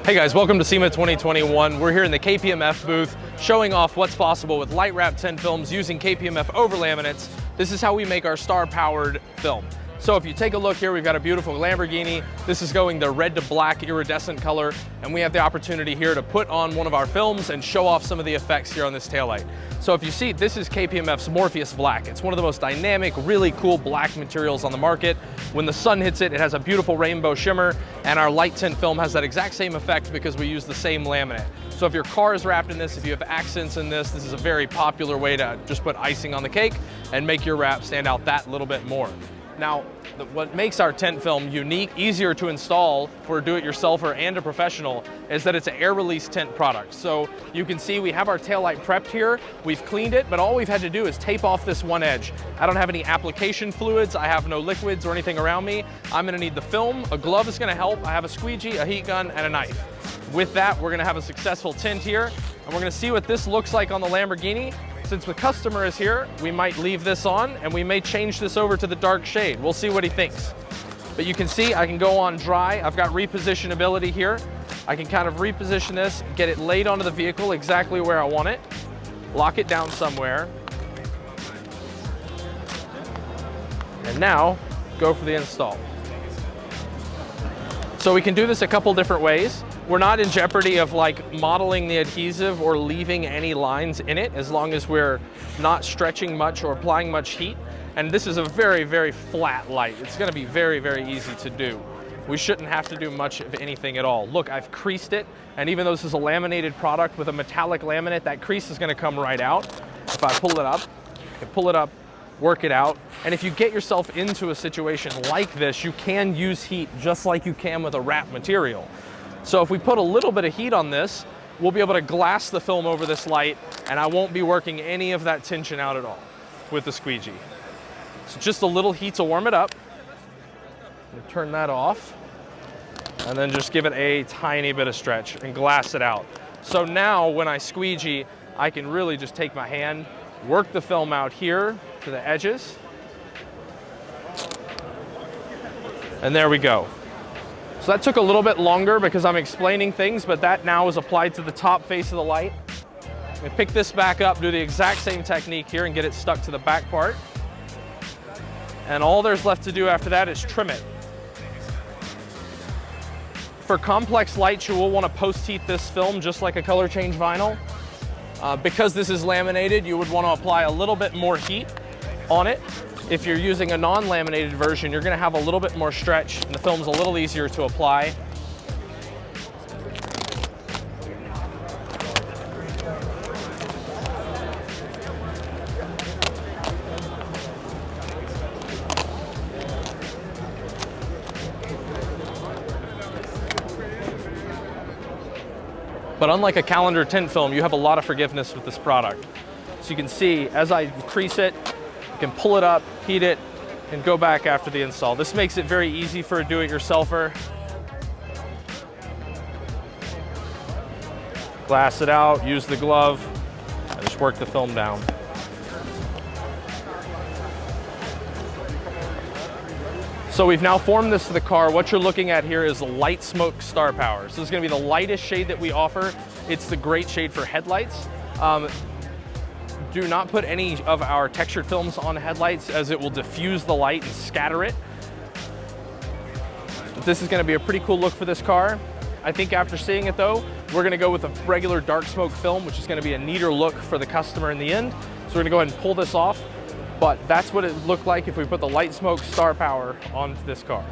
Hey guys, welcome to SEMA 2021. We're here in the KPMF booth showing off what's possible with LightWrap tint films using KPMF over laminates. This is how we make our star-powered film. So if you take a look here, we've got a beautiful Lamborghini. This is going the red to black iridescent color, and we have the opportunity here to put on one of our films and show off some of the effects here on this taillight. So if you see, this is KPMF's Morpheus Black. It's one of the most dynamic, really cool black materials on the market. When the sun hits it, it has a beautiful rainbow shimmer, and our light tint film has that exact same effect because we use the same laminate. So if your car is wrapped in this, if you have accents in this, this is a very popular way to just put icing on the cake and make your wrap stand out that little bit more. Now, what makes our tint film unique, easier to install for a do-it-yourselfer and a professional, is that it's an air release tint product. So you can see we have our taillight prepped here, we've cleaned it, but all we've had to do is tape off this one edge. I don't have any application fluids, I have no liquids or anything around me. I'm gonna need the film, a glove is gonna help, I have a squeegee, a heat gun, and a knife. With that, we're gonna have a successful tint here, and we're gonna see what this looks like on the Lamborghini. Since the customer is here, we might leave this on and we may change this over to the dark shade. We'll see what he thinks. But you can see I can go on dry. I've got repositionability here. I can kind of reposition this, get it laid onto the vehicle exactly where I want it, lock it down somewhere, and now go for the install. So we can do this a couple different ways. We're not in jeopardy of like modeling the adhesive or leaving any lines in it as long as we're not stretching much or applying much heat. And this is a very, very flat light. It's gonna be very, very easy to do. We shouldn't have to do much of anything at all. Look, I've creased it, and even though this is a laminated product with a metallic laminate, that crease is gonna come right out. If I pull it up, I can pull it up, work it out. And if you get yourself into a situation like this, you can use heat just like you can with a wrap material. So if we put a little bit of heat on this, we'll be able to glass the film over this light, and I won't be working any of that tension out at all with the squeegee. So just a little heat to warm it up. Turn that off, and then just give it a tiny bit of stretch and glass it out. So now when I squeegee, I can really just take my hand, work the film out here to the edges, and there we go. So that took a little bit longer because I'm explaining things, but that now is applied to the top face of the light. I'm gonna pick this back up, do the exact same technique here and get it stuck to the back part. And all there's left to do after that is trim it. For complex lights, you will want to post-heat this film just like a color change vinyl. Because this is laminated, you would want to apply a little bit more heat on it. If you're using a non-laminated version, you're gonna have a little bit more stretch and the film's a little easier to apply. But unlike a calendar tint film, you have a lot of forgiveness with this product. So you can see, as I crease it, you can pull it up, heat it, and go back after the install. This makes it very easy for a do-it-yourselfer. Glass it out, use the glove, and just work the film down. So we've now formed this to the car. What you're looking at here is the Light Smoke Star Power. So this is gonna be the lightest shade that we offer. It's the great shade for headlights. Do not put any of our textured films on headlights as it will diffuse the light and scatter it. But this is gonna be a pretty cool look for this car. I think after seeing it though, we're gonna go with a regular dark smoke film, which is gonna be a neater look for the customer in the end. So we're gonna go ahead and pull this off, but that's what it looked like if we put the Light Smoke Star Power onto this car.